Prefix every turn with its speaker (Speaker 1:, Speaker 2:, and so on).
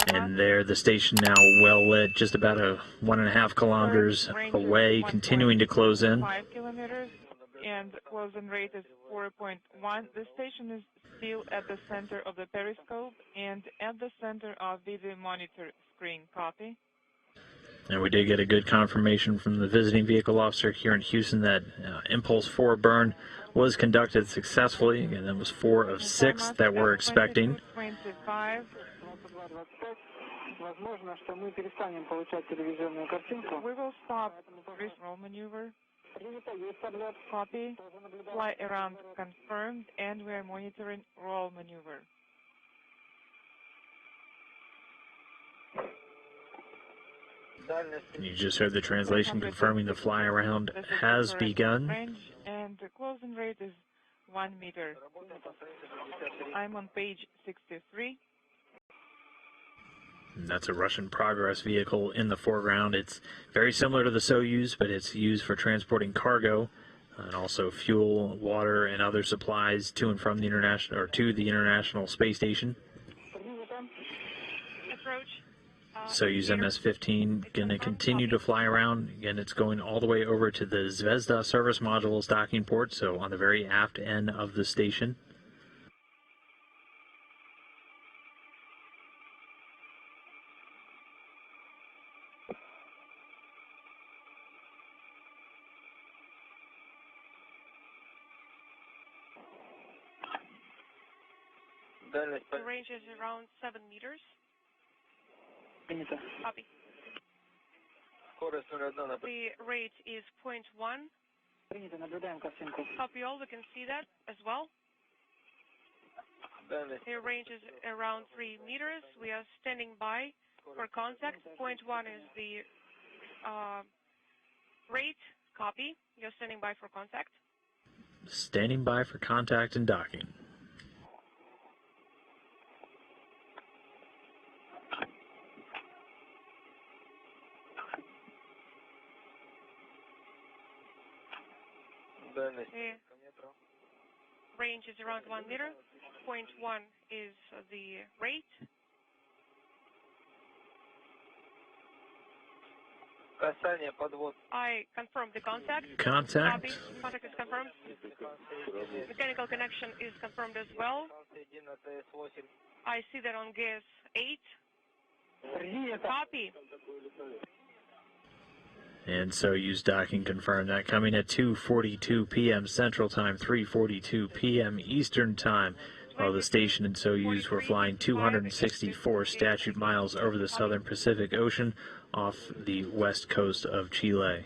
Speaker 1: And there, the station now well lit, just about 1.5 kilometers away, continuing to close in.
Speaker 2: 5 kilometers, and closing rate is 4.1. The station is still at the center of the periscope and at the center of video monitor screen. Copy.
Speaker 1: And we did get a good confirmation from the visiting vehicle officer here in Houston that Impulse 4 burn was conducted successfully, and that was 4 of 6 that we're expecting.
Speaker 2: 25. We will stop this roll maneuver. Copy. Fly around confirmed, and we are monitoring roll maneuver.
Speaker 1: You just heard the translation confirming the fly around has begun.
Speaker 2: Range and the closing rate is 1 meter. I'm on page 63.
Speaker 1: And that's a Russian Progress vehicle in the foreground. It's very similar to the Soyuz, but it's used for transporting cargo and also fuel, water, and other supplies to and from the International Space Station.
Speaker 2: Approach.
Speaker 1: Soyuz MS-15 going to continue to fly around. Again, it's going all the way over to the Zvezda service module's docking port, so on the very aft end of the station.
Speaker 3: The range is around 7 meters. Copy. The rate is 0.1. Copy all, we can see that as well. The range is around 3 meters. We are standing by for contact. 0.1 is the rate. Copy. You're standing by for contact.
Speaker 1: Standing by for contact and docking.
Speaker 3: The range is around 1 meter. 0.1 is the rate. I confirm the contact.
Speaker 1: Contact.
Speaker 3: Copy. Contact is confirmed. Mechanical connection is confirmed as well. I see that on gas 8. Copy.
Speaker 1: And Soyuz docking confirmed that, coming at 2:42 p.m. Central Time, 3:42 p.m. Eastern Time, while the station and Soyuz were flying 264 statute miles over the southern Pacific Ocean off the west coast of Chile.